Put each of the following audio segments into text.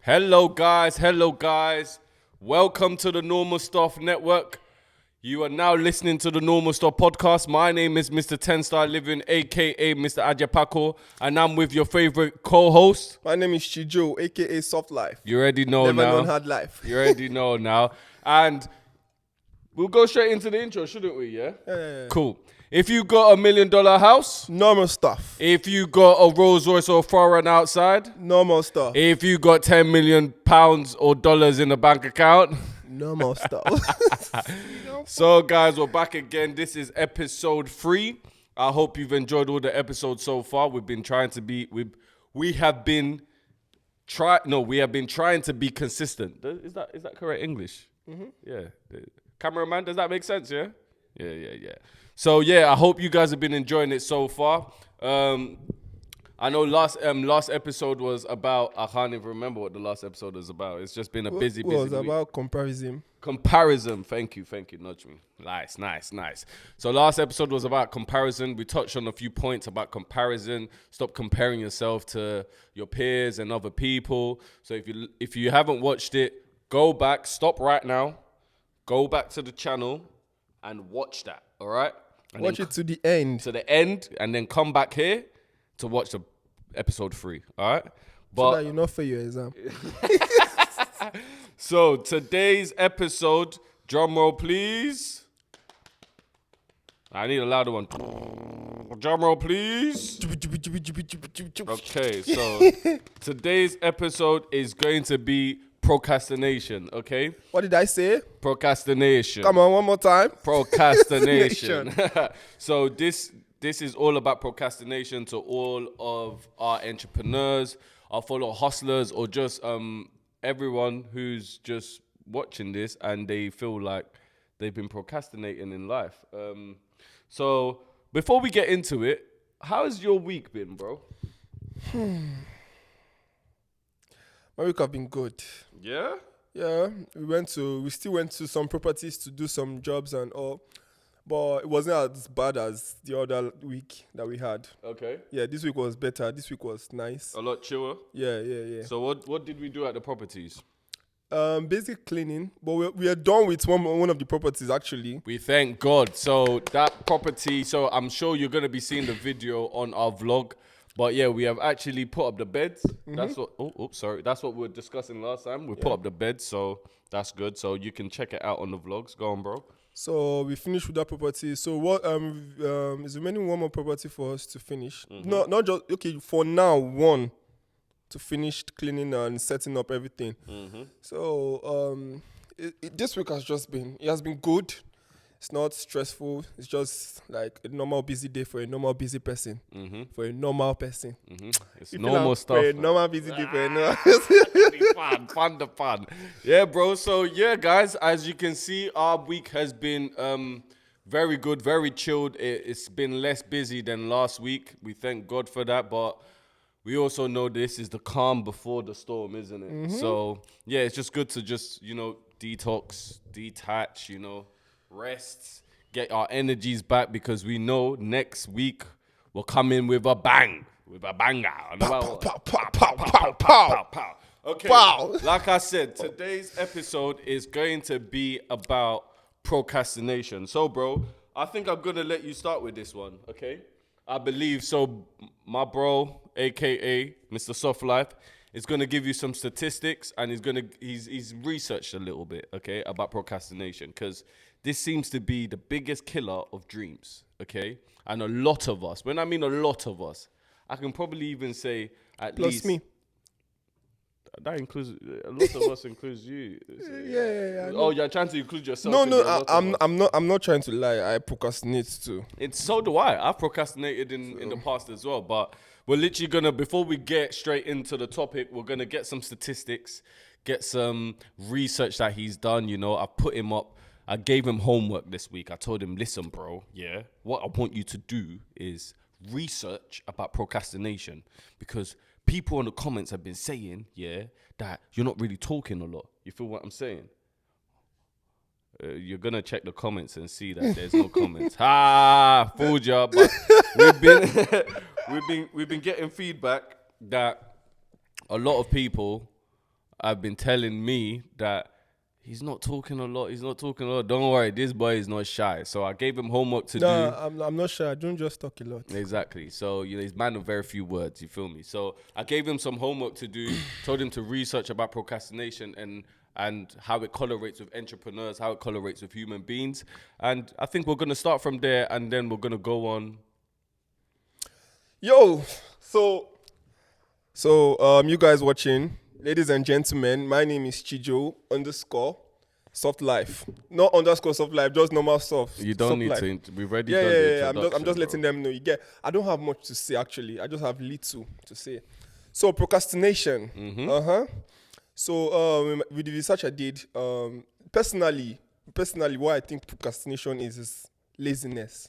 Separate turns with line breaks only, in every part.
Hello guys. Welcome to the Normal Stuff Network. You are now listening to the Normal Stuff Podcast. My name is Mr. 10 Star Living, aka Mr. Ajapako, and I'm with your favorite co-host.
My name is Chijo, aka Soft Life.
You already know
Never
now.
known hard life.
You already know now. And we'll go straight into the intro, shouldn't we? Yeah. Cool. If you got $1 million house,
Normal stuff.
if you got a Rolls Royce or foreign outside,
Normal stuff.
if you got £10 million or dollars in the bank account,
Normal stuff.
So guys, we're back again. This is episode 3. I hope you've enjoyed all the episodes so far. We have been trying to be consistent. Is that correct English? Mm-hmm. Yeah. Cameraman, does that make sense? Yeah. So yeah, I hope you guys have been enjoying it so far. I know last episode was about, I can't even remember what the last episode was about. It's just been a busy
It was
week.
about comparison.
Thank you, nudge me. Nice. So last episode was about comparison. We touched on a few points about comparison. Stop comparing yourself to your peers and other people. So if you haven't watched it, go back, stop right now, go back to the channel and watch that, all right? And
watch it to the end.
And then come back here to watch the episode 3, all right?
So that you not fail your exam.
So today's episode, drum roll please. I need a louder one. Drum roll please. Okay, so today's episode is going to be procrastination, okay?
What did I say?
Procrastination.
Come on, one more time.
Procrastination. So this is all about procrastination to all of our entrepreneurs, our fellow hustlers, or just everyone who's just watching this and they feel like they've been procrastinating in life. So before we get into it, how's your week been, bro?
My week have been good.
Yeah?
Yeah, we still went to some properties to do some jobs and all, but it wasn't as bad as the other week that we had.
Okay.
Yeah, this week was better. This week was nice.
A lot chiller?
Yeah.
So what did we do at the properties?
Basic cleaning, but we are done with one of the properties actually.
We thank God. So that property, so I'm sure you're going to be seeing the video on our vlog. But yeah, we have actually put up the beds. Mm-hmm. That's what we were discussing last time. We put up the beds, so that's good. So you can check it out on the vlogs. Go on, bro.
So we finished with that property. So what is remaining one more property for us to finish? Mm-hmm. No, not just okay. For now, one to finish cleaning and setting up everything. Mm-hmm. So this week has been good. It's not stressful. It's just like a normal busy day for a normal busy person. Mm-hmm. For a normal person. Mm-hmm.
It's normal stuff.
For a normal busy day for a normal
fun. Yeah, bro. So yeah, guys, as you can see, our week has been very good, very chilled. It's been less busy than last week. We thank God for that, but we also know this is the calm before the storm, isn't it? Mm-hmm. So yeah, it's just good to just, detox, detach, rest, get our energies back, because we know next week we'll come in with a bang, with a banger. Pow. Okay, like I said, today's episode is going to be about procrastination. So, bro, I think I'm going to let you start with this one, okay? I believe so. My bro, a.k.a. Mr. Soft Life, is going to give you some statistics, and he's researched a little bit, okay, about procrastination, because this seems to be the biggest killer of dreams, okay? And a lot of us, when I mean a lot of us, I can probably even say at least...
Plus me.
That includes, a lot of us includes you.
Yeah.
Oh, you're trying to include yourself.
No, I'm not trying to lie. I procrastinate too.
So do I. I've procrastinated in the past as well, but we're literally gonna, before we get straight into the topic, we're gonna get some statistics, get some research that he's done. I put him up. I gave him homework this week. I told him, listen, bro, what I want you to do is research about procrastination, because people in the comments have been saying, that you're not really talking a lot. You feel what I'm saying? You're gonna check the comments and see that there's no comments. Fooled ya. But we've been getting feedback that a lot of people have been telling me that he's not talking a lot. He's not talking a lot. Don't worry, this boy is not shy. So I gave him homework to do.
I'm not shy. I don't just talk a lot.
Exactly. So, he's man of very few words. You feel me? So I gave him some homework to do. Told him to research about procrastination and how it correlates with entrepreneurs, how it correlates with human beings. And I think we're going to start from there, and then we're going to go on.
Yo, so you guys watching, ladies and gentlemen, my name is Chijo _ Soft Life. Not _ Soft Life, just normal soft.
You don't
soft
need
life.
to. We've already done the introduction,
I'm just letting them know. I don't have much to say, actually. I just have little to say. So, procrastination. So, with the research I did, personally, what I think procrastination is laziness.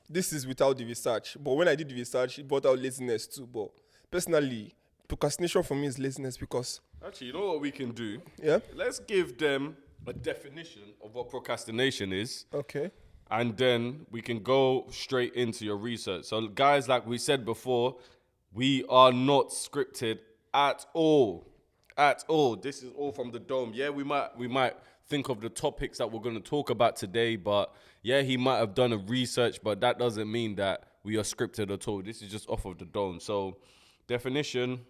This is without the research. But when I did the research, it brought out laziness too. But personally, procrastination for me is laziness because...
Actually, you know what we can do?
Yeah?
Let's give them a definition of what procrastination is.
Okay.
And then we can go straight into your research. So, guys, like we said before, we are not scripted at all. At all. This is all from the dome. Yeah, we might think of the topics that we're going to talk about today, but yeah, he might have done a research, but that doesn't mean that we are scripted at all. This is just off of the dome. So, definition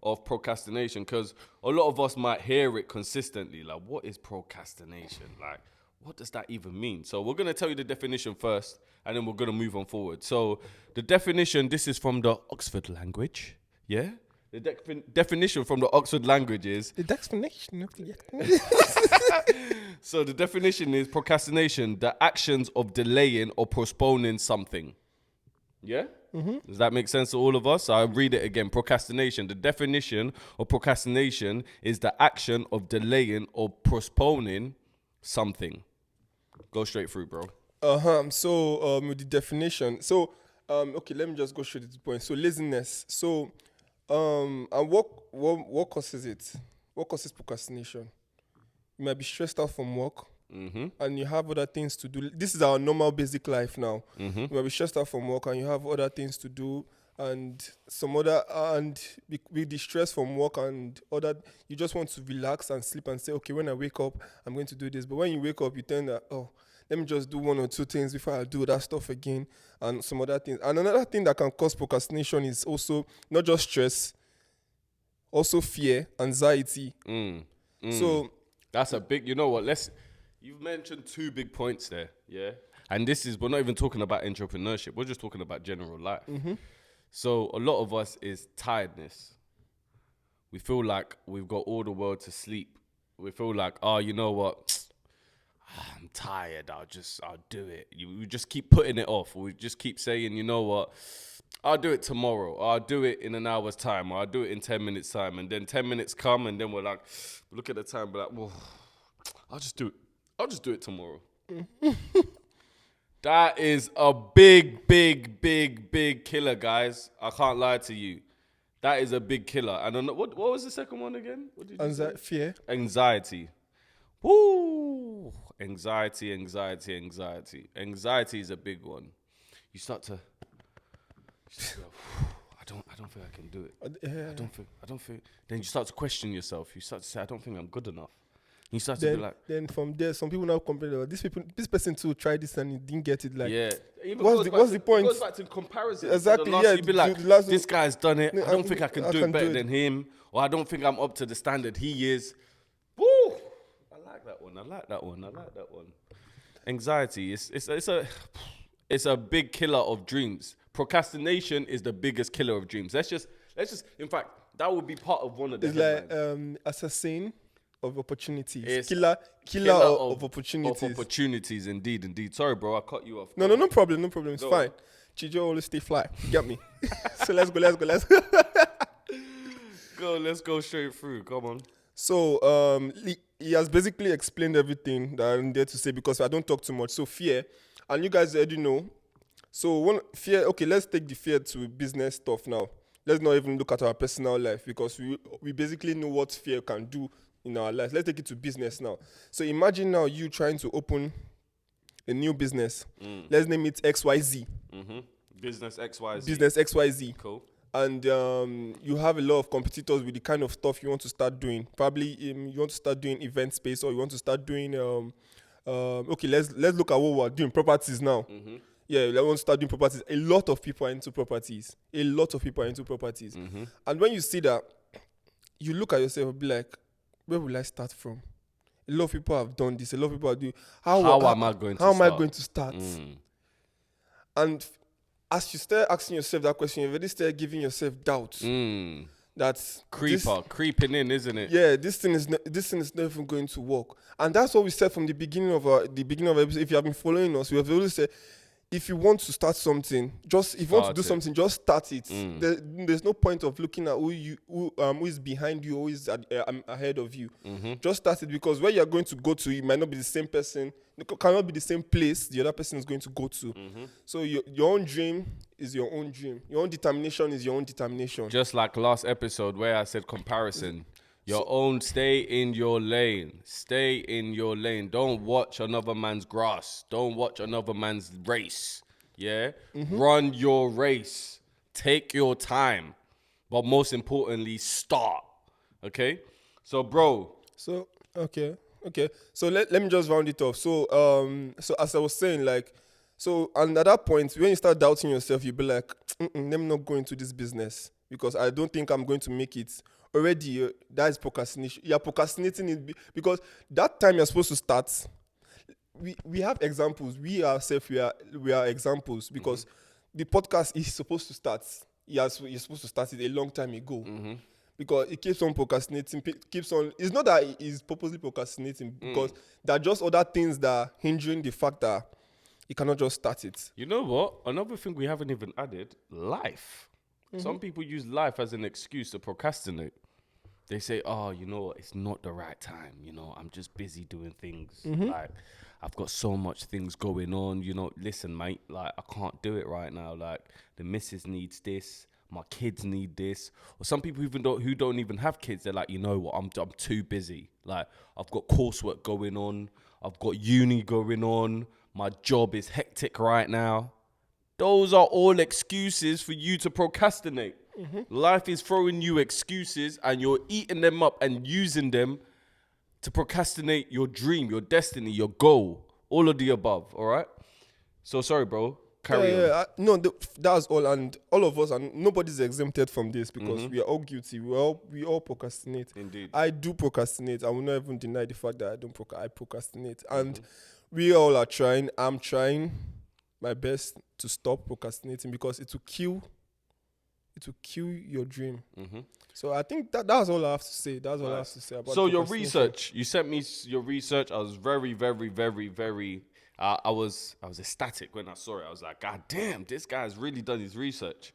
of procrastination, because a lot of us might hear it consistently. Like, what is procrastination? Like, what does that even mean? So we're going to tell you the definition first, and then we're going to move on forward. So the definition, this is from the Oxford language. Yeah? The definition from the Oxford language is...
The definition.
So the definition is procrastination, the actions of delaying or postponing something. Yeah? Does that make sense to all of us? I'll read it again. Procrastination. The definition of procrastination is the action of delaying or postponing something. Go straight through, bro.
So, with the definition. So, okay, let me just go straight to the point. So, laziness. So, and what causes it? What causes procrastination? You might be stressed out from work. And you have other things to do. This is our normal basic life now. You might be stressed out from work and you have other things to do and with the stress from work and other, you just want to relax and sleep and say, okay, when I wake up, I'm going to do this. But when you wake up, you tend that, let me just do one or two things before I do that stuff again and some other things. And another thing that can cause procrastination is also not just stress, also fear, anxiety. So
that's a big, you know what, you've mentioned two big points there, yeah? And we're not even talking about entrepreneurship. We're just talking about general life. So a lot of us is tiredness. We feel like we've got all the world to sleep. We feel like, you know what? I'm tired. I'll do it. We just keep putting it off. We just keep saying, you know what? I'll do it tomorrow. Or I'll do it in an hour's time. Or I'll do it in 10 minutes time. And then 10 minutes come and then we're like, look at the time. We're like, well, I'll just do it tomorrow. That is a big, big, big, big killer, guys. I can't lie to you. That is a big killer. And what was the second one again? What did you say?
Fear.
Anxiety. Woo! Anxiety. Anxiety is a big one. You start to go, I don't think I can do it. I don't think. Then you start to question yourself. You start to say, I don't think I'm good enough. You start to be like...
Then from there, some people now complain about this person too tried this and he didn't get it. Like,
yeah.
What's the point?
It goes back to comparison.
Exactly,
So you'd be like, this guy's done it. I don't think I can do it better than him. Or I don't think I'm up to the standard he is. Woo! I like that one. Anxiety. It's a big killer of dreams. Procrastination is the biggest killer of dreams. Let's just. In fact, that would be part of one of the.
It's like assassin of opportunities. It's killer of opportunities.
Of opportunities, indeed. Sorry, bro, I cut you off.
No problem. It's fine. Chijo always stay fly. You get me? So let's go.
Let's go straight through. Come on.
So he has basically explained everything that I'm there to say because I don't talk too much. So fear, and you guys already know. So fear. Okay, let's take the fear to business stuff now. Let's not even look at our personal life because we basically know what fear can do in our lives. Let's take it to business now. So imagine now you trying to open a new business. Let's name it XYZ.
Business XYZ.
Business XYZ.
Cool.
and you have a lot of competitors with the kind of stuff you want to start doing. Probably you want to start doing event space, or you want to start doing okay, let's look at what we're doing, properties now. Yeah, I want to start doing properties. A lot of people are into properties. And when you see that, you look at yourself and be like, where will I start from? A lot of people have done this. A lot of people are doing. How am I going to start? And as you start asking yourself that question, you already start giving yourself doubts. That's
creeping in, isn't it?
Yeah, this thing is not even going to work. And that's what we said from the beginning of episode. If you have been following us, we have always said, if you want to start something, if you want to do something, just start it. There's no point of looking at who is behind you, who is ahead of you. Just start it, because where you're going to go to, it might not be the same person. It cannot be the same place the other person is going to go to. So your own dream is your own dream. Your own determination is your own determination.
Just like last episode where I said comparison. Stay in your lane. Stay in your lane. Don't watch another man's grass. Don't watch another man's race. Yeah? Run your race. Take your time. But most importantly, start. Okay? So, bro.
So, okay. So let me just round it off. So as I was saying, and at that point, when you start doubting yourself, you'll be like, let me not go into this business because I don't think I'm going to make it. Already, that is procrastination. You're procrastinating it because that time you're supposed to start. We have examples. We ourselves, we are examples, because the podcast is supposed to start. You're supposed to start it a long time ago. Because it keeps on procrastinating. It's not that it's purposely procrastinating, because there are just other things that are hindering the fact that you cannot just start it.
You know what? Another thing we haven't even added: life. Some people use life as an excuse to procrastinate. They say, oh, it's not the right time. I'm just busy doing things. Like, I've got so much things going on. Listen, mate, like, I can't do it right now. Like, the missus needs this. My kids need this. Or some people who don't even have kids, they're like, you know what, I'm too busy. Like, I've got coursework going on. I've got uni going on. My job is hectic right now. Those are all excuses for you to procrastinate. Life is throwing you excuses, and you're eating them up and using them to procrastinate your dream, your destiny, your goal, all of the above, all right? So, sorry, bro. Carry on.
No, that's all, and all of us, and nobody's exempted from this, because we are all guilty. We all procrastinate.
Indeed.
I do procrastinate. I will not even deny the fact that I procrastinate. And we all are trying. I'm trying my best to stop procrastinating, because it will kill your dream. So I think that's all I have to say. That's all I have to say about.
So your research, you sent me your research. I was very, very, very, very. I was ecstatic when I saw it. I was like, God damn, this guy's really done his research.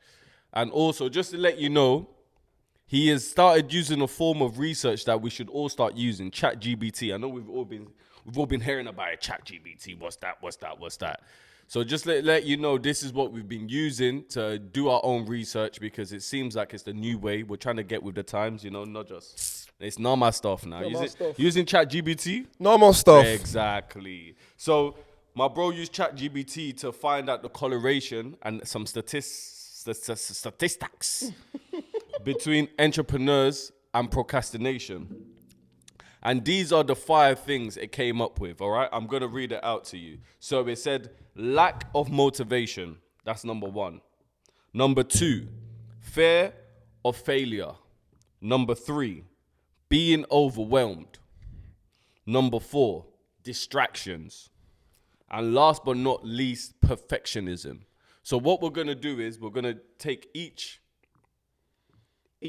And also, just to let you know, he has started using a form of research that we should all start using, ChatGPT. I know we've all been hearing about it. ChatGPT, what's that? So just let you know, this is what we've been using to do our own research, because it seems like it's the new way. We're trying to get with the times, not just... It's normal stuff now. Using ChatGPT?
Normal stuff.
Exactly. So my bro used ChatGPT to find out the correlation and some statistics between entrepreneurs and procrastination. And these are the 5 things it came up with, all right? I'm going to read it out to you. So it said, lack of motivation. That's number 1. Number 2, fear of failure. Number 3, being overwhelmed. Number 4, distractions. And last but not least, perfectionism. So what we're going to do is we're going to take each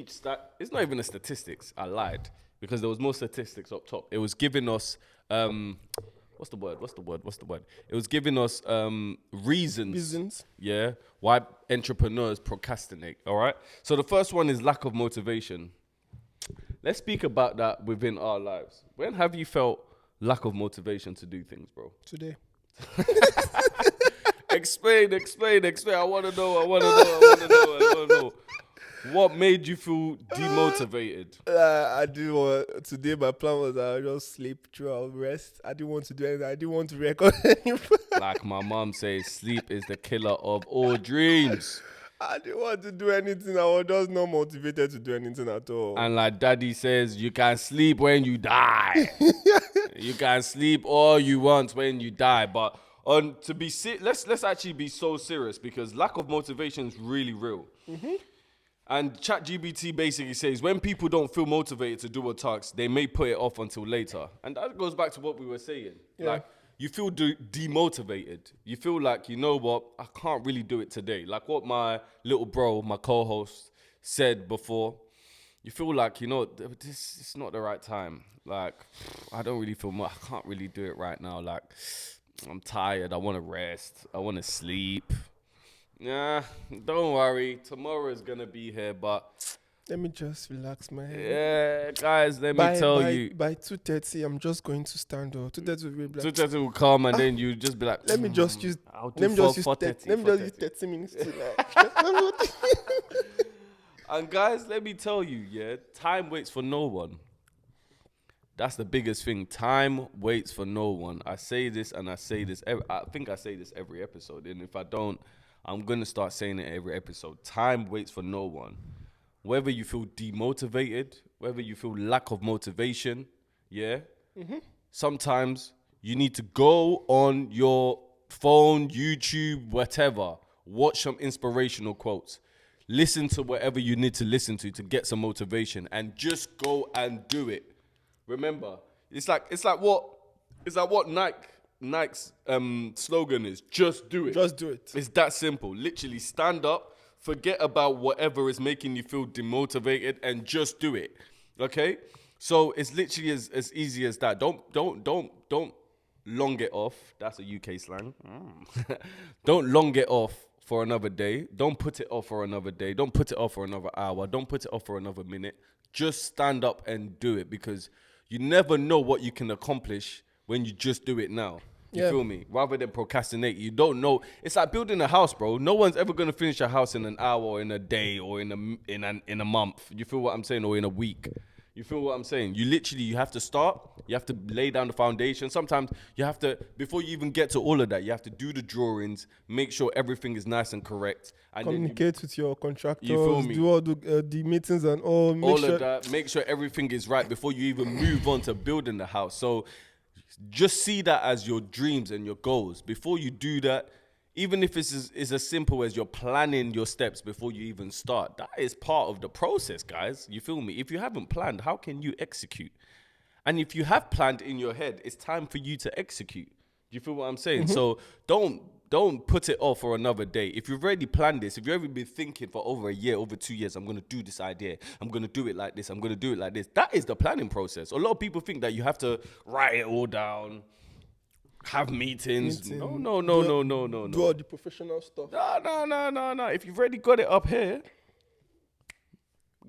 stat. It's not even a statistics. I lied. Because there was more statistics up top. It was giving us, what's the word? It was giving us reasons. Yeah, why entrepreneurs procrastinate, all right? So the first one is lack of motivation. Let's speak about that within our lives. When have you felt lack of motivation to do things, bro?
Today.
Explain. I want to know. What made you feel demotivated?
Today my plan was I'll just sleep throughout, rest. I didn't want to do anything. I didn't want to record anymore.
Like my mom says, sleep is the killer of all dreams.
I didn't want to do anything. I was just not motivated to do anything at all.
And like daddy says, you can sleep when you die. You can sleep all you want when you die. But let's actually be so serious, because lack of motivation is really real. Mm-hmm. And ChatGPT basically says when people don't feel motivated to do a task, they may put it off until later. And that goes back to what we were saying. Yeah. Like, you feel demotivated. You feel like, you know what, I can't really do it today. Like what my little bro, my co-host, said before. You feel like, you know, this is not the right time. Like, I don't really feel I can't really do it right now. Like, I'm tired. I want to rest. I want to sleep. Nah, don't worry. Tomorrow is going to be here, but...
Let me just relax my head.
Yeah, guys, let me tell you.
By 2:30, I'm just going to stand up. 2:30 will be black.
2:30 will come, and then you just be like,
let me just use 30 minutes to like.
And guys, let me tell you, yeah, time waits for no one. That's the biggest thing. Time waits for no one. I say this and I say this. I think I say this every episode. And if I don't, I'm going to start saying it every episode. Time waits for no one. Whether you feel demotivated, whether you feel lack of motivation, yeah? Mm-hmm. Sometimes you need to go on your phone, YouTube, whatever. Watch some inspirational quotes. Listen to whatever you need to listen to get some motivation, and just go and do it. Remember, it's like what Nike's slogan is. Just do it.
Just do it.
It's that simple. Literally stand up, forget about whatever is making you feel demotivated, and just do it. Okay? So it's literally as easy as that. Don't long it off. That's a UK slang. Don't long it off for another day. Don't put it off for another day. Don't put it off for another hour. Don't put it off for another minute. Just stand up and do it, because you never know what you can accomplish when you just do it now. You feel me? Rather than procrastinate, you don't know. It's like building a house, bro. No one's ever gonna finish a house in an hour, or in a day, or in a month. You feel what I'm saying? Or in a week. You feel what I'm saying? You have to start. You have to lay down the foundation. Sometimes you have to, before you even get to all of that, you have to do the drawings, make sure everything is nice and correct. And
communicate with your contractors.
You feel me?
Do all the meetings and all.
Of that. Make sure everything is right before you even move on to building the house. So just see that as your dreams and your goals. Before you do that, even if it's as simple as you're planning your steps before you even start, that is part of the process, guys. You feel me? If you haven't planned, how can you execute? And if you have planned in your head, it's time for you to execute. You feel what I'm saying? Mm-hmm. So don't put it off for another day. If you've already planned this, if you've already been thinking for over a year, over 2 years, I'm going to do this idea. I'm going to do it like this. I'm going to do it like this. That is the planning process. A lot of people think that you have to write it all down, have meetings. No.
Do all the professional stuff.
No. If you've already got it up here,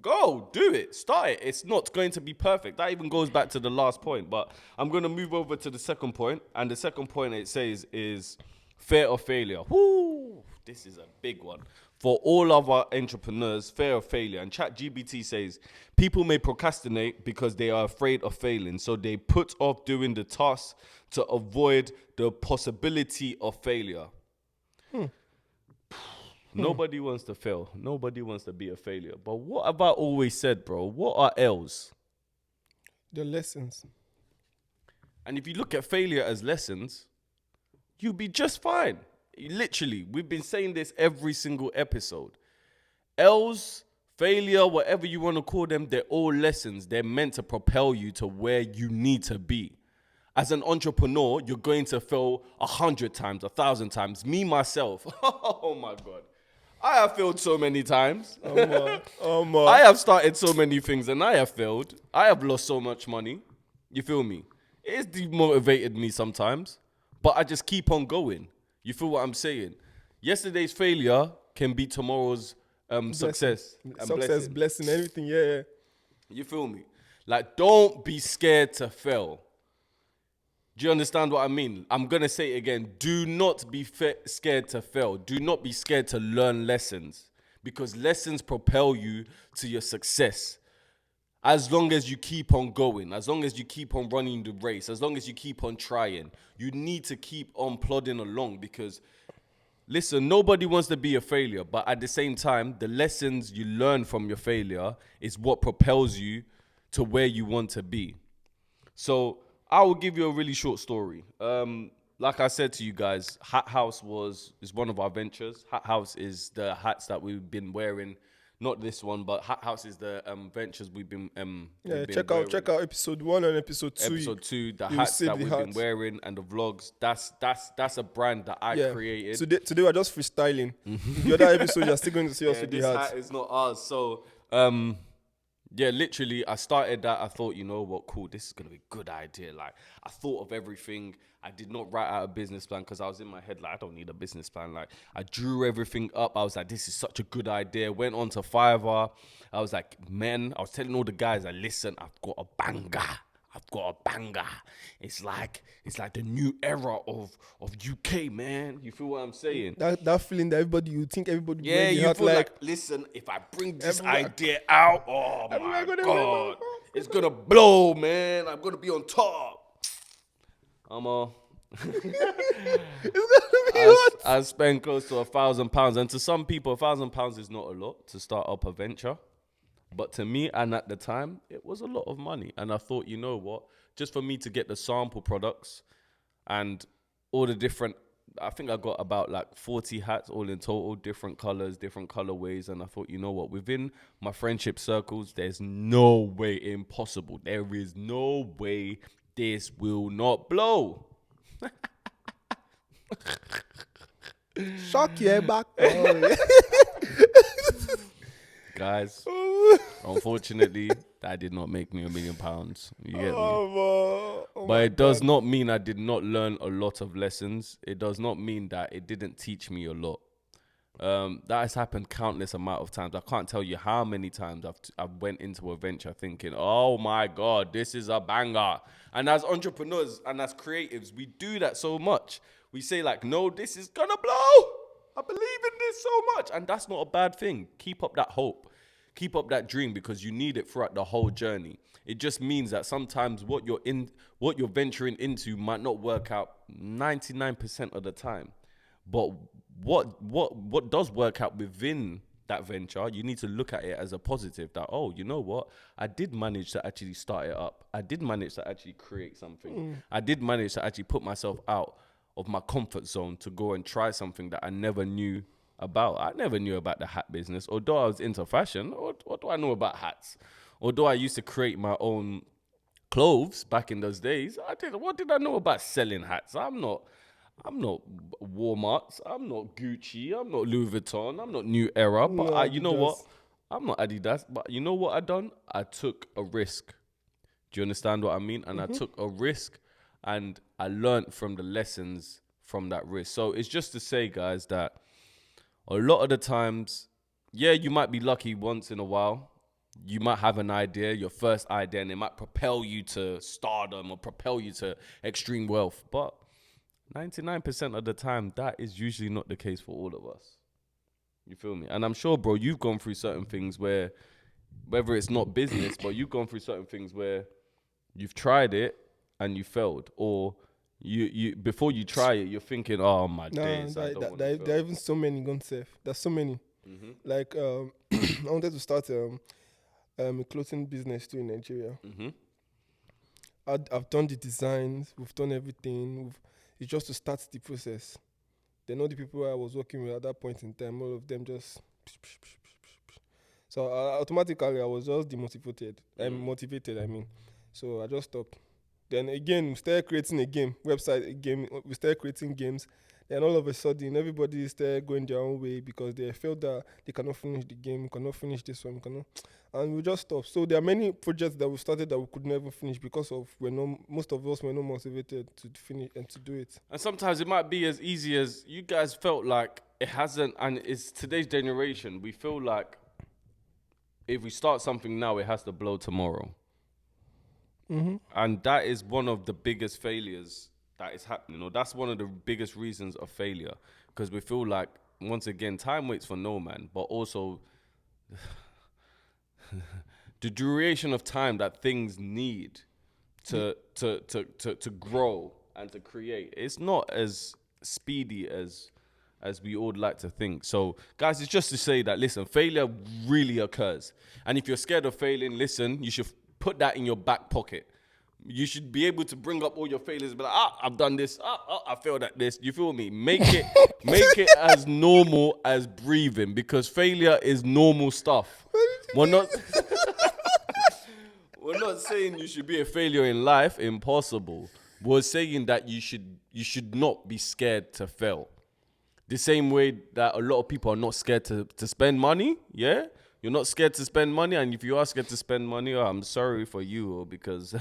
go, do it, start it. It's not going to be perfect. That even goes back to the last point. But I'm going to move over to the second point. And the second point it says is fear of failure. Woo! This is a big one. For all of our entrepreneurs, fear of failure. And ChatGPT says, people may procrastinate because they are afraid of failing. So they put off doing the task to avoid the possibility of failure. Nobody wants to fail. Nobody wants to be a failure. But what have I always said, bro? What are L's?
The lessons.
And if you look at failure as lessons, you'll be just fine. Literally, we've been saying this every single episode. L's, failure, whatever you want to call them, they're all lessons. They're meant to propel you to where you need to be. As an entrepreneur, you're going to fail 100 times, 1,000 times. Me, myself, oh my God. I have failed so many times. I have started so many things and I have failed. I have lost so much money. You feel me? It has demotivated me sometimes, but I just keep on going. You feel what I'm saying? Yesterday's failure can be tomorrow's success.
Success, blessing, everything, yeah.
You feel me? Like, don't be scared to fail. Do you understand what I mean? I'm going to say it again. Do not be scared to fail. Do not be scared to learn lessons, because lessons propel you to your success. As long as you keep on going, as long as you keep on running the race, as long as you keep on trying, you need to keep on plodding along, because listen, nobody wants to be a failure, but at the same time, the lessons you learn from your failure is what propels you to where you want to be. So I will give you a really short story. Like I said to you guys, Hat House is one of our ventures. Hat House is the hats that we've been wearing. Not this one, but Hat House is the ventures we've been
check
wearing.
out episode 1 and episode 2.
Episode 2, the hats that we've been wearing and the vlogs. That's a brand that I created.
Today we're just freestyling. The other episode you're still going to see us with the hats.
This hat is not ours. So literally I started that. I thought, you know what, cool, this is gonna be a good idea. Like, I thought of everything. I did not write out a business plan because I was in my head like, I don't need a business plan. Like, I drew everything up. I was like, this is such a good idea. Went on to Fiverr. I was like, I was telling all the guys, like, listen, I've got a banger. It's like the new era of UK, man. You feel what I'm saying?
That feeling that you think everybody.
Yeah, you feel like, listen, if I bring this idea out, oh my God, it's gonna blow, man. I'm gonna be on top. I spend close to £1,000, and to some people, £1,000 is not a lot to start up a venture. But to me, and at the time, it was a lot of money. And I thought, you know what? Just for me to get the sample products and all the different, I think I got about like 40 hats all in total, different colors, different colorways. And I thought, you know what? Within my friendship circles, there's no way impossible. There is no way this will not blow.
Shock you back.
Guys, unfortunately, that did not make me £1 million. You get me? But it does not mean I did not learn a lot of lessons. It does not mean that it didn't teach me a lot. That has happened countless amount of times. I can't tell you how many times I've went into a venture thinking, oh my God, this is a banger. And as entrepreneurs and as creatives, we do that so much. We say like, no, this is gonna blow. I believe in this so much. And that's not a bad thing. Keep up that hope. Keep up that dream, because you need it throughout the whole journey. It just means that sometimes what you're venturing into might not work out 99% of the time. But what does work out within that venture, you need to look at it as a positive, that, oh, you know what? I did manage to actually start it up. I did manage to actually create something. I did manage to actually put myself out of my comfort zone to go and try something that I never knew about. I never knew about the hat business. Although I was into fashion, what do I know about hats? Although I used to create my own clothes back in those days, what did I know about selling hats? I'm not Walmart, I'm not Gucci, I'm not Louis Vuitton, I'm not New Era, but you know what? I'm not Adidas, but you know what I done? I took a risk. Do you understand what I mean? And I took a risk, and I learned from the lessons from that risk. So it's just to say, guys, that a lot of the times, yeah, you might be lucky once in a while. You might have an idea, your first idea, and it might propel you to stardom or propel you to extreme wealth. But 99% of the time, that is usually not the case for all of us. You feel me? And I'm sure, bro, you've gone through certain things where, whether it's not business, but you've gone through certain things where you've tried it and you failed, or you before you try it, you're thinking, oh my days.
There are even so many gone safe. There's so many. Like I wanted to start a clothing business too in Nigeria. I've done the designs, we've done everything. It's just to start the process. They know the people I was working with at that point in time, all of them just. So automatically I was just demotivated. Motivated, I mean. So I just stopped. Then again, we started creating a game, we started creating games. Then all of a sudden, everybody started going their own way because they felt that they cannot finish the game, cannot finish this one, and we just stopped. So there are many projects that we started that we could never finish because of most of us were not motivated to finish and to do it.
And sometimes it might be as easy as you guys felt like it hasn't, and it's today's generation. We feel like if we start something now, it has to blow tomorrow. And that is one of the biggest failures that is happening, or that's one of the biggest reasons of failure, because we feel like, once again, time waits for no man, but also the duration of time that things need to grow and to create, it's not as speedy as as we all like to think. So, guys, it's just to say that, listen, failure really occurs. And if you're scared of failing, listen, you should put that in your back pocket. You should be able to bring up all your failures and be like, I've done this. I failed at this. You feel me? Make it as normal as breathing, because failure is normal stuff. We're not saying you should be a failure in life. Impossible. We're saying that you should not be scared to fail. The same way that a lot of people are not scared to spend money, yeah? You're not scared to spend money, and if you are scared to spend money, I'm sorry for you, because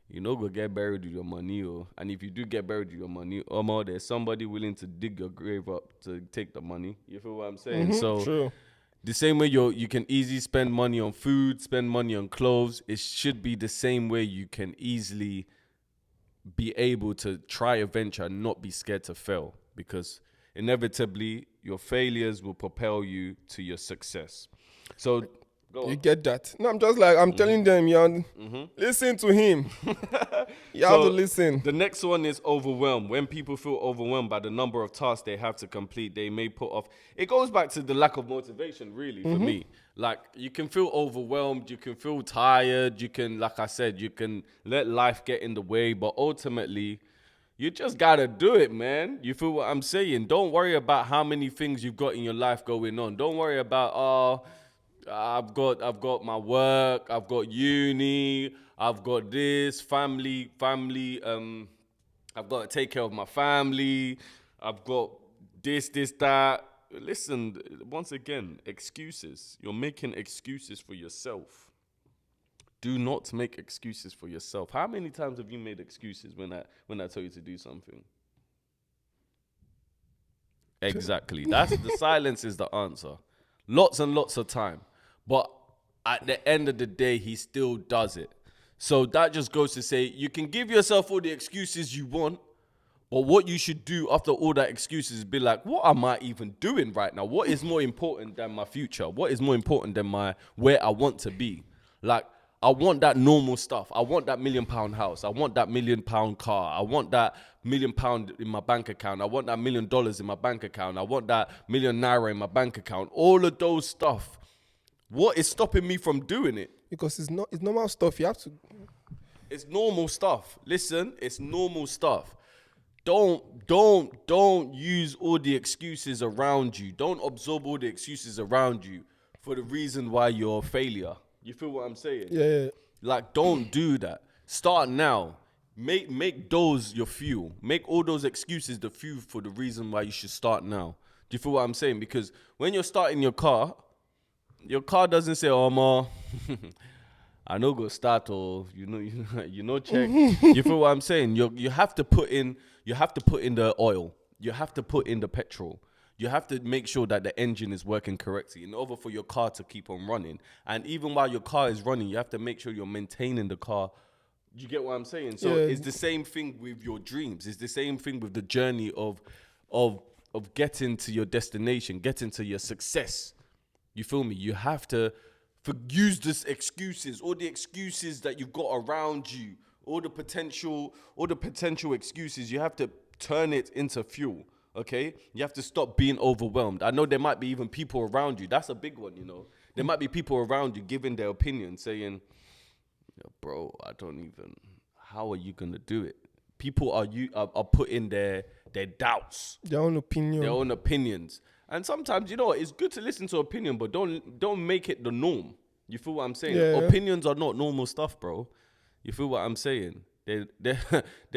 you're not going to get buried with your money. And if you do get buried with your money, there's somebody willing to dig your grave up to take the money. You feel what I'm saying? So
True.
The same way you can easily spend money on food, spend money on clothes, it should be the same way you can easily be able to try a venture and not be scared to fail, because inevitably your failures will propel you to your success. So go on.
You get that? No, I'm just like, I'm telling them, listen to him. You have to listen.
The next one is overwhelmed. When people feel overwhelmed by the number of tasks they have to complete, they may put off. It goes back to the lack of motivation, really, for me. Like, you can feel overwhelmed, you can feel tired, you can, like I said, you can let life get in the way, but ultimately, you just gotta do it, man. You feel what I'm saying? Don't worry about how many things you've got in your life going on. Don't worry about, I've got my work, I've got uni, I've got this, family, I've got to take care of my family, I've got this, that. Listen, once again, excuses. You're making excuses for yourself. Do not make excuses for yourself. How many times have you made excuses when I tell you to do something? Exactly. That's the silence is the answer. Lots and lots of time. But at the end of the day, he still does it. So that just goes to say, you can give yourself all the excuses you want, but what you should do after all that excuses is be like, what am I even doing right now? What is more important than my future? What is more important than where I want to be? Like, I want that normal stuff. I want that £1 million house. I want that £1 million car. I want that £1 million in my bank account. I want that $1 million in my bank account. I want that ₦1 million in my bank account. All of those stuff. What is stopping me from doing it?
Because it's normal stuff. You have to.
It's normal stuff. Listen, it's normal stuff. Don't use all the excuses around you. Don't absorb all the excuses around you for the reason why you're a failure. You feel what I'm saying?
Yeah.
Like, don't do that. Start now. Make those your fuel. Make all those excuses the fuel for the reason why you should start now. Do you feel what I'm saying? Because when you're starting your car doesn't say, "Oh, ma, I know go start," or you know check. You feel what I'm saying? You have to put in the oil. You have to put in the petrol. You have to make sure that the engine is working correctly in order for your car to keep on running. And even while your car is running, you have to make sure you're maintaining the car. You get what I'm saying? So It's the same thing with your dreams. It's the same thing with the journey of getting to your destination, getting to your success. You feel me? You have to use these excuses, all the excuses that you've got around you, all the potential excuses. You have to turn it into fuel. Okay, you have to stop being overwhelmed. I know there might be even people around you. That's a big one, There might be people around you giving their opinion, saying, "Bro, I don't even. How are you gonna do it?" People are putting their doubts,
Their own
opinions, and sometimes it's good to listen to opinion, but don't make it the norm. You feel what I'm saying?
Yeah.
Opinions are not normal stuff, bro. You feel what I'm saying? They're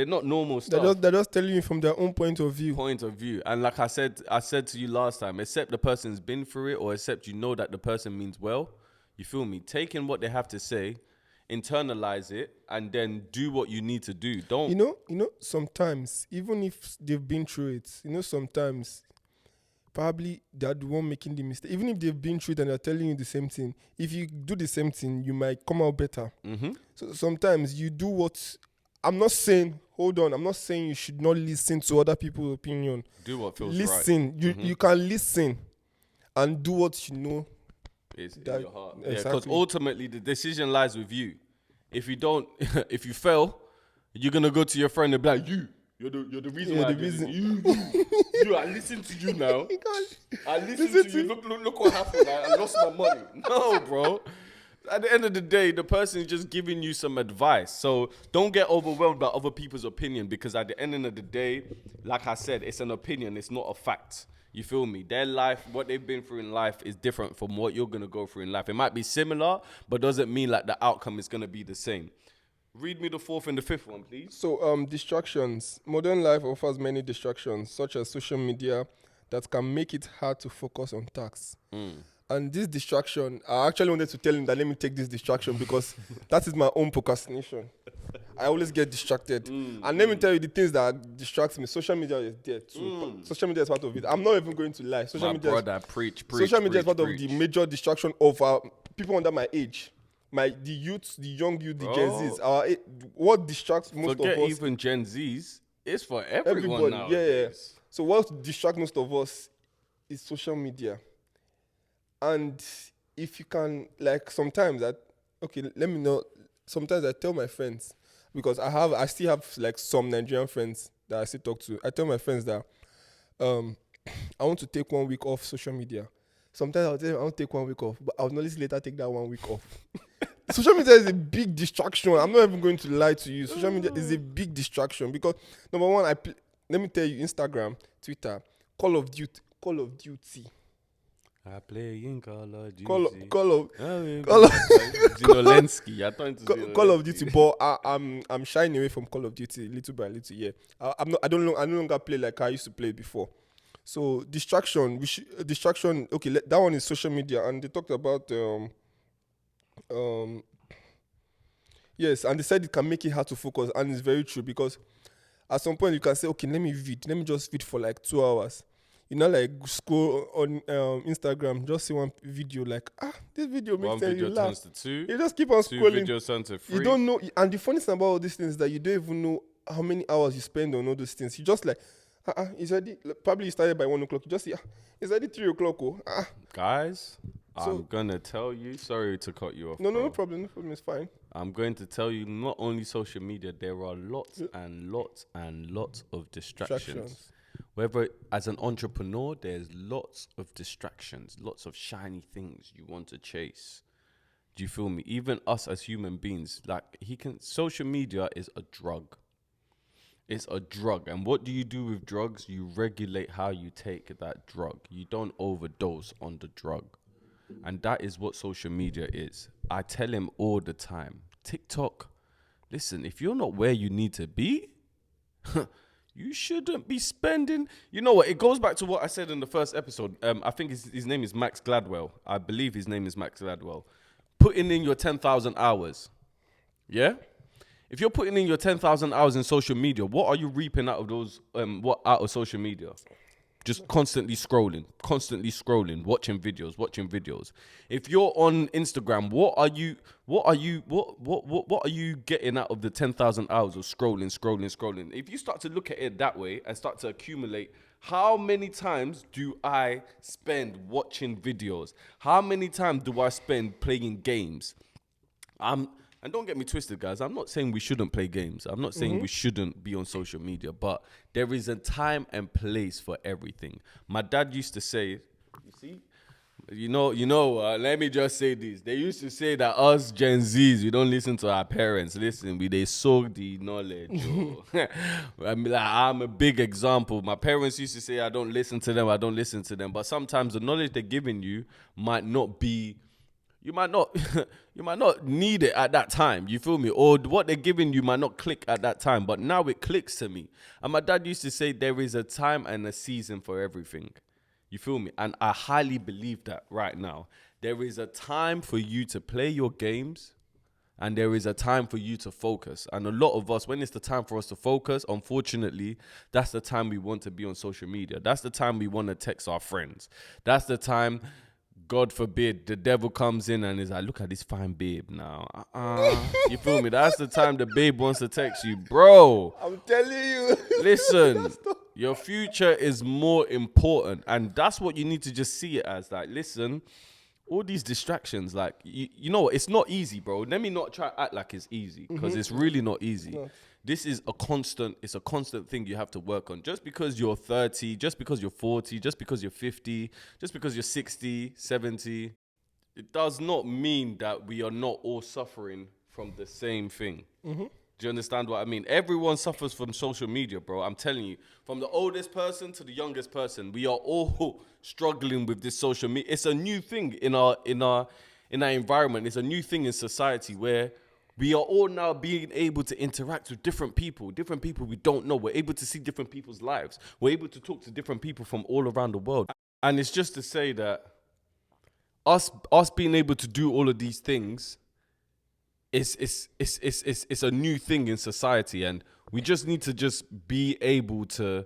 not normal stuff.
They're just telling you from their own point of view.
And like I said to you last time, except the person's been through it, or except that the person means well. You feel me? Taking what they have to say, internalize it, and then do what you need to do. Don't
sometimes, even if they've been through it, sometimes probably they're the one making the mistake. Even if they've been through it and they're telling you the same thing, if you do the same thing, you might come out better. So sometimes you do what. I'm not saying you should not listen to other people's opinion.
Do what feels
right. You can listen and do what you know.
It's in your heart.
Exactly.
Yeah, because ultimately the decision lies with you. If you fail, you're going to go to your friend and be like, You're the reason why I did it. You, I listen to you now. I listen to you. Look what happened. I lost my money. No, bro. At the end of the day, the person is just giving you some advice. So don't get overwhelmed by other people's opinion, because at the end of the day, like I said, it's an opinion. It's not a fact. You feel me? Their life, what they've been through in life is different from what you're going to go through in life. It might be similar, but doesn't mean like the outcome is going to be the same. Read me the fourth and the fifth one, please.
So, distractions. Modern life offers many distractions, such as social media, that can make it hard to focus on tasks. And this distraction, I actually wanted to tell him that let me take this distraction because that is my own procrastination. I always get distracted. And let me tell you the things that distracts me. Social media is there too. Social media is part of it. I'm not even going to lie. Social media social media is part of the major distraction of people under my age. The youth, the young youth, the Gen Zs. What distracts most of us?
Forget even Gen Zs. It's for everyone now.
Yeah. So what distracts most of us is social media. And if you can, like, sometimes let me know. Sometimes I tell my friends, because I still have like some Nigerian friends that I still talk to. I tell my friends that I want to take 1 week off social media. Sometimes I'll tell them I want to take 1 week off, but I'll knowledge later take that 1 week off. Social media is a big distraction. I'm not even going to lie to you. Social media is a big distraction because, number one, let me tell you, Instagram, Twitter, Call of Duty.
I play in Call of Duty.
Call of
Zelensky.
Call of Duty, but I'm shying away from Call of Duty little by little. Yeah, I no longer play like I used to play before. So distraction. Okay, that one is social media, and they talked about yes, and they said it can make it hard to focus, and it's very true because at some point you can say, okay, let me just read for like 2 hours. You know, like scroll on Instagram, just see one video, like, this video makes sense. You laugh.
Turns to 2.
You just keep on scrolling.
2 videos turn to 3.
You don't know, and the funny thing about all these things is that you don't even know how many hours you spend on all those things. You just like, it's already, probably you started by 1 o'clock. You just see, it's already 3 o'clock.
Guys, I'm gonna tell you. Sorry to cut you off.
No problem. It's fine.
I'm going to tell you, not only social media, there are lots and lots and lots of distractions. Whether as an entrepreneur, there's lots of distractions, lots of shiny things you want to chase. Do you feel me? Even us as human beings, like social media is a drug. It's a drug. And what do you do with drugs? You regulate how you take that drug. You don't overdose on the drug. And that is what social media is. I tell him all the time, TikTok, listen, if you're not where you need to be, you shouldn't be spending. You know what? It goes back to what I said in the first episode. I think his name is Max Gladwell. I believe his name is Max Gladwell. Putting in your 10,000 hours. Yeah? If you're putting in your 10,000 hours in social media, what are you reaping out of those? Out of social media? Just constantly scrolling, watching videos. If you're on Instagram, what are you getting out of the 10,000 hours of scrolling? If you start to look at it that way and start to accumulate, how many times do I spend watching videos? How many times do I spend playing games? And don't get me twisted, guys. I'm not saying we shouldn't play games. I'm not saying we shouldn't be on social media. But there is a time and place for everything. My dad used to say, let me just say this. They used to say that us Gen Zs, we don't listen to our parents. Listen, they soak the knowledge. I'm a big example. My parents used to say, I don't listen to them. But sometimes the knowledge they're giving you might not be... You might not need it at that time. You feel me? Or what they're giving you might not click at that time. But now it clicks to me. And my dad used to say there is a time and a season for everything. You feel me? And I highly believe that right now. There is a time for you to play your games. And there is a time for you to focus. And a lot of us, when it's the time for us to focus, unfortunately, that's the time we want to be on social media. That's the time we want to text our friends. That's the time... God forbid, the devil comes in and is like, look at this fine babe now. You feel me? That's the time the babe wants to text you. Bro.
I'm telling you.
Listen, your future is more important. And that's what you need to just see it as. Like, listen, all these distractions, like, you know what? It's not easy, bro. Let me not try to act like it's easy because it's really not easy. No. this is it's a constant thing you have to work on. Just because you're 30, just because you're 40, just because you're 50, just because you're 60, 70, it does not mean that we are not all suffering from the same thing. Mm-hmm. Do you understand what I mean? Everyone suffers from social media, bro. I'm telling you, from the oldest person to the youngest person, we are all struggling with this social media. It's a new thing in our environment. It's a new thing in society where we are all now being able to interact with different people we don't know. We're able to see different people's lives. We're able to talk to different people from all around the world. And it's just to say that us being able to do all of these things, it's a new thing in society, and we just need to just be able to,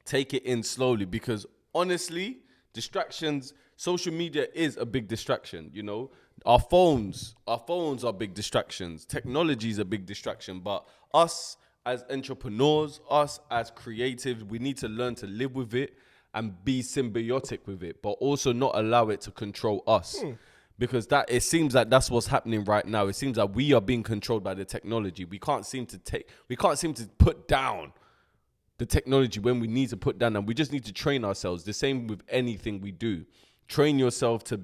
take it in slowly, because honestly, distractions, social media is a big distraction, Our phones are big distractions. Technology is a big distraction, but us as entrepreneurs, us as creatives, we need to learn to live with it and be symbiotic with it, but also not allow it to control us. Because it seems like that's what's happening right now. It seems like we are being controlled by the technology. We can't seem to put down the technology when we need to put down, and we just need to train ourselves. The same with anything we do. Train yourself to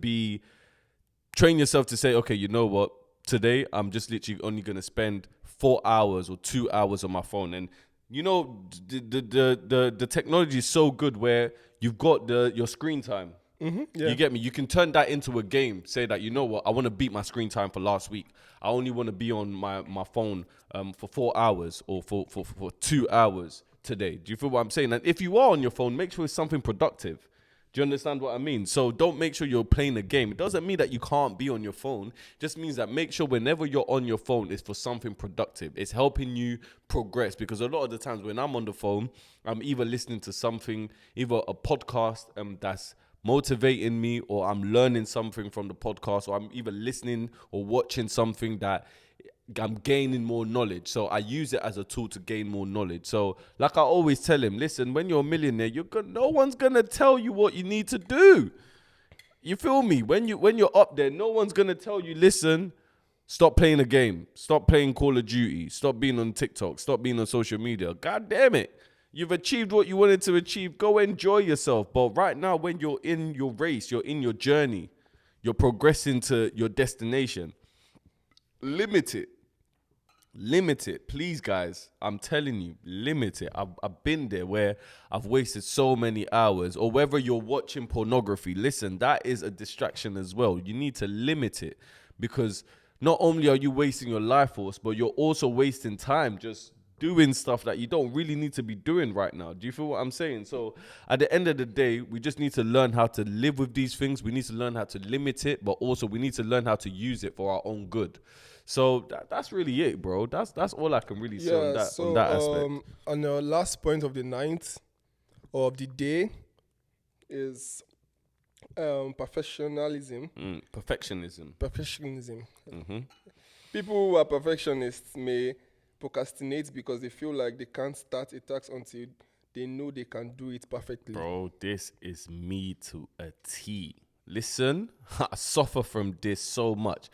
say, okay, you know what? Today, I'm just literally only going to spend 4 hours or 2 hours on my phone. And the technology is so good where you've got your screen time. Mm-hmm, yeah. You get me? You can turn that into a game. Say that, you know what? I want to beat my screen time for last week. I only want to be on my phone for 4 hours or for 2 hours today. Do you feel what I'm saying? And if you are on your phone, make sure it's something productive. Do you understand what I mean? So don't make sure you're playing a game. It doesn't mean that you can't be on your phone. It just means that make sure whenever you're on your phone, it's for something productive. It's helping you progress, because a lot of the times when I'm on the phone, I'm either listening to something, either a podcast that's motivating me, or I'm learning something from the podcast, or I'm either listening or watching something that I'm gaining more knowledge. So I use it as a tool to gain more knowledge. So like I always tell him, listen, when you're a millionaire, no one's going to tell you what you need to do. You feel me? When you're up there, no one's going to tell you, listen, stop playing a game. Stop playing Call of Duty. Stop being on TikTok. Stop being on social media. God damn it. You've achieved what you wanted to achieve. Go enjoy yourself. But right now, when you're in your race, you're in your journey, you're progressing to your destination, limit it. Limit it, please, guys. I'm telling you, limit it. I've been there where I've wasted so many hours. Or whether you're watching pornography, listen, that is a distraction as well. You need to limit it, because not only are you wasting your life force, but you're also wasting time just doing stuff that you don't really need to be doing right now. Do you feel what I'm saying? So at the end of the day, we just need to learn how to live with these things. We need to learn how to limit it, but also we need to learn how to use it for our own good. So that's really it, bro. That's all I can really say on that aspect.
On the last point of the night or of the day is perfectionism.
Perfectionism.
Mm-hmm. People who are perfectionists may procrastinate because they feel like they can't start a task until they know they can do it perfectly.
Bro, this is me to a T. Listen, I suffer from this so much.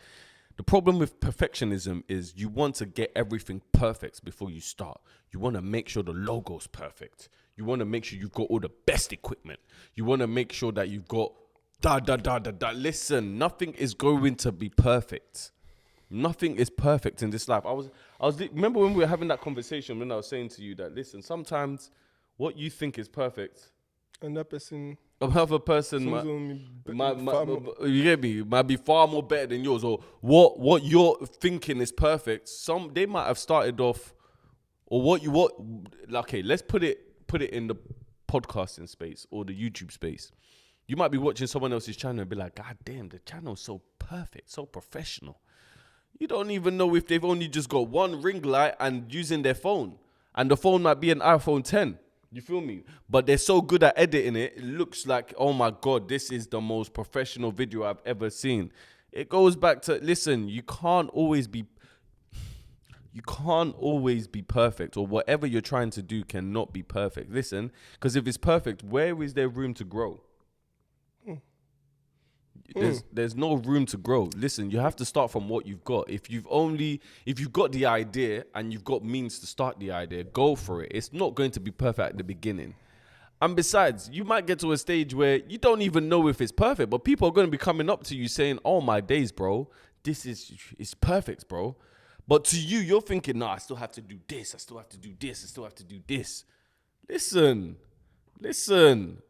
The problem with perfectionism is you want to get everything perfect before you start. You want to make sure the logo's perfect. You want to make sure you've got all the best equipment. You want to make sure that you've got Listen, nothing is going to be perfect. Nothing is perfect in this life. Remember when we were having that conversation when I was saying to you that, listen, sometimes what you think is perfect,
another person
you get me, might be far more better than yours, or what you're thinking is perfect. They might have started off, or okay, let's put it in the podcasting space or the YouTube space. You might be watching someone else's channel and be like, God damn, the channel's so perfect, so professional. You don't even know if they've only just got one ring light and using their phone, and the phone might be an iPhone 10. You feel me? But they're so good at editing it. It looks like, oh my God, this is the most professional video I've ever seen. It goes back to, listen, you can't always be perfect, or whatever you're trying to do cannot be perfect. Listen, because if it's perfect, where is there room to grow? There's no room to grow. Listen, you have to start from what you've got. If you've got the idea and you've got means to start the idea, go for it. It's not going to be perfect at the beginning. And besides, you might get to a stage where you don't even know if it's perfect, but people are going to be coming up to you saying, "Oh my days, bro, it's perfect, bro." But to you, you're thinking, "No, I still have to do this. I still have to do this. I still have to do this." Listen.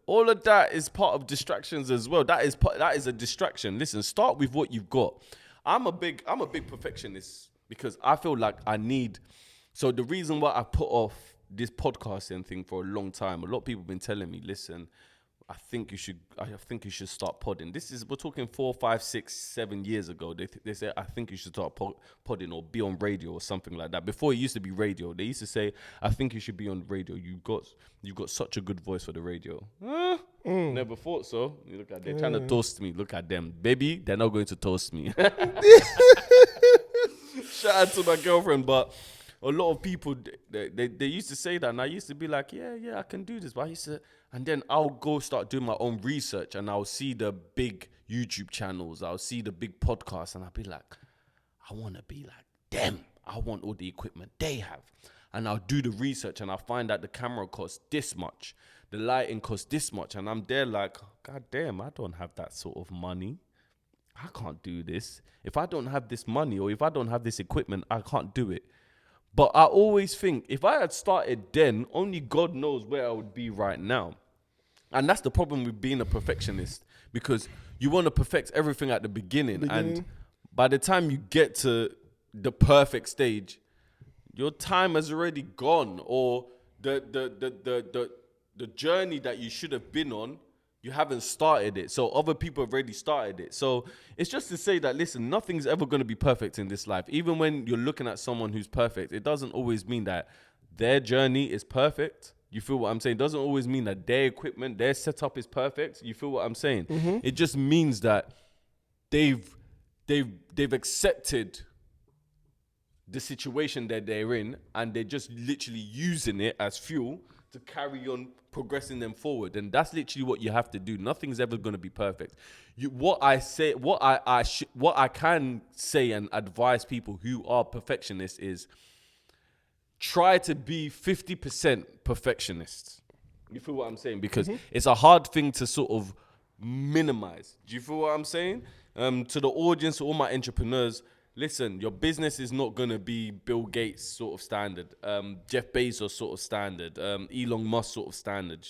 All of that is part of distractions as well. That is a distraction. Listen, start with what you've got. I'm a big perfectionist because I feel like I need. So the reason why I put off this podcasting thing for a long time, a lot of people have been telling me, listen, I think you should start podding. We're talking 4, 5, 6, 7 years ago. They said, I think you should start podding or be on radio or something like that. Before it used to be radio, they used to say, I think you should be on radio. You've got such a good voice for the radio. Never thought so. You look at they're trying to toast me. Look at them, baby. They're not going to toast me. Shout out to my girlfriend, but a lot of people they used to say that, and I used to be like, yeah, I can do this. But I used to, and then I'll go start doing my own research, and I'll see the big YouTube channels, I'll see the big podcasts, and I'll be like, I want to be like them. I want all the equipment they have, and I'll do the research, and I'll find out the camera costs this much, the lighting costs this much, and I'm there like, God damn, I don't have that sort of money. I can't do this. If I don't have this money or if I don't have this equipment, I can't do it. But I always think if I had started then, only God knows where I would be right now. And that's the problem with being a perfectionist, because you want to perfect everything at the beginning. And by the time you get to the perfect stage, your time has already gone, or the journey that you should have been on, you haven't started it. So other people have already started it. So it's just to say that, listen, nothing's ever going to be perfect in this life. Even when you're looking at someone who's perfect, it doesn't always mean that their journey is perfect. You feel what I'm saying? It doesn't always mean that their equipment, their setup is perfect. You feel what I'm saying? Mm-hmm. It just means that they've accepted the situation that they're in, and they're just literally using it as fuel to carry on progressing them forward. And that's literally what you have to do. Nothing's ever going to be perfect. What I can say and advise people who are perfectionists is try to be 50% perfectionists. You feel what I'm saying? Because it's a hard thing to sort of minimize. Do you feel what I'm saying? To the audience, to all my entrepreneurs, listen, your business is not going to be Bill Gates sort of standard, Jeff Bezos sort of standard, Elon Musk sort of standard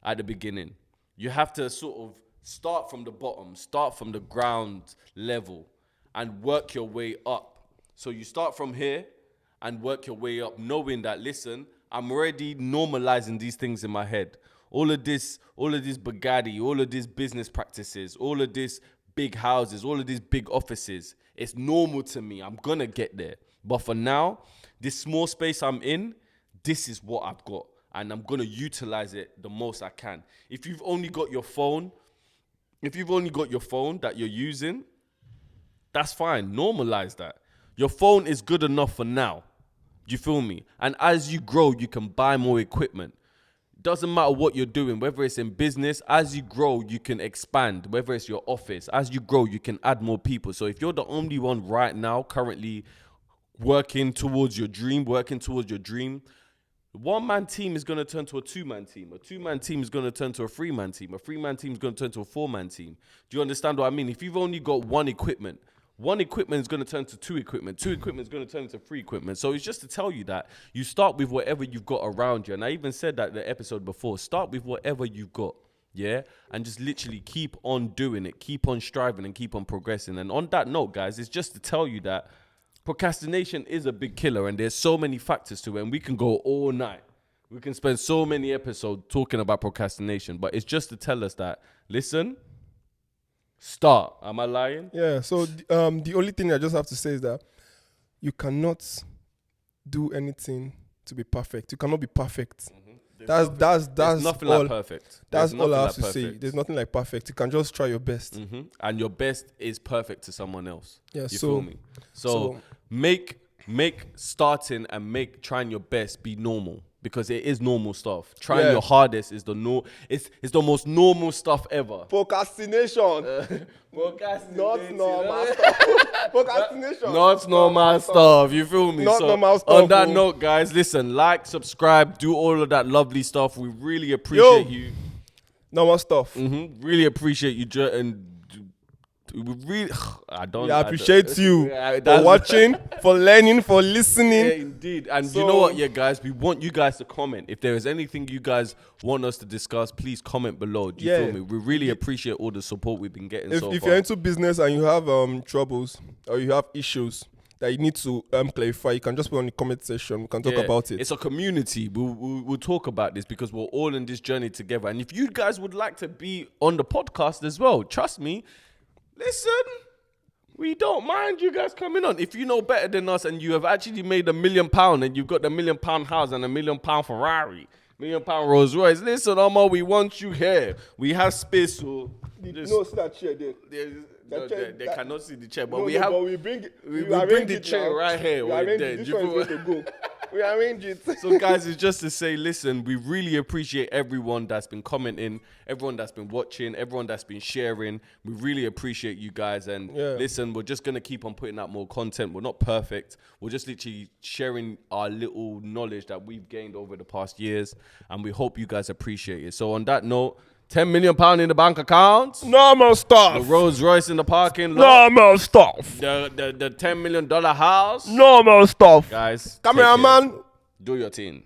at the beginning. You have to sort of start from the bottom, start from the ground level and work your way up. So you start from here and work your way up, knowing that, listen, I'm already normalizing these things in my head. All of this Bugatti, all of these business practices, all of this big houses, all of these big offices, it's normal to me. I'm going to get there. But for now, this small space I'm in, this is what I've got. And I'm going to utilize it the most I can. If you've only got your phone that you're using, that's fine. Normalize that. Your phone is good enough for now. Do you feel me? And as you grow, you can buy more equipment. Doesn't matter what you're doing, whether it's in business, as you grow, you can expand, whether it's your office. As you grow, you can add more people. So if you're the only one right now currently working towards your dream, one-man team is going to turn to a two-man team. A two-man team is going to turn to a three-man team. A three-man team is going to turn to a four-man team. Do you understand what I mean? If you've only got one equipment is going to turn to two equipment. Two equipment is going to turn into three equipment. So it's just to tell you that you start with whatever you've got around you. And I even said that in the episode before. Start with whatever you've got, yeah? And just literally keep on doing it. Keep on striving and keep on progressing. And on that note, guys, it's just to tell you that procrastination is a big killer. And there's so many factors to it. And we can go all night. We can spend so many episodes talking about procrastination. But it's just to tell us that, listen, start. Am I lying?
Yeah. So the only thing I just have to say is that you cannot do anything to be perfect. You cannot be perfect. Mm-hmm. That's
nothing
all,
like perfect.
That's all I have to say. There's nothing like perfect. You can just try your best.
Mm-hmm. And your best is perfect to someone else.
Yeah.
You feel me? So make starting and make trying your best be normal. because it is normal stuff. Trying your hardest is it's the most normal stuff ever.
Procastination. Not normal stuff. Procrastination.
Not normal stuff. You feel me?
Not
so
normal stuff.
On that note, guys, listen, like, subscribe, do all of that lovely stuff. We really appreciate you.
Normal stuff.
Really appreciate you, and we really.
I appreciate you for watching, for learning, for listening.
Yeah, indeed. And you know what, guys, we want you guys to comment. If there is anything you guys want us to discuss, please comment below. Do you feel me? We really appreciate all the support we've been getting so far.
If you're into business and you have troubles or you have issues that you need to clarify, you can just put on the comment section. We can talk about it.
It's a community. We'll talk about this because we're all in this journey together. And if you guys would like to be on the podcast as well, trust me, listen, we don't mind you guys coming on. If you know better than us and you have actually made £1 million and you've got the £1 million house and £1 million Ferrari, £1 million Rolls Royce, listen, Omar, we want you here. We have space. So
no, see that chair there.
They cannot see the chair, but
we bring
the chair right here.
We arrange it. This one is going to go. We arrange it.
So, guys, it's just to say, listen, we really appreciate everyone that's been commenting, everyone that's been watching, everyone that's been sharing. We really appreciate you guys. And listen, we're just going to keep on putting out more content. We're not perfect. We're just literally sharing our little knowledge that we've gained over the past years. And we hope you guys appreciate it. So, on that note, £10 million in the bank account.
Normal stuff.
The Rolls Royce in the parking lot.
Normal stuff.
The $10 million house.
Normal stuff.
Guys,
cameraman,
do your thing.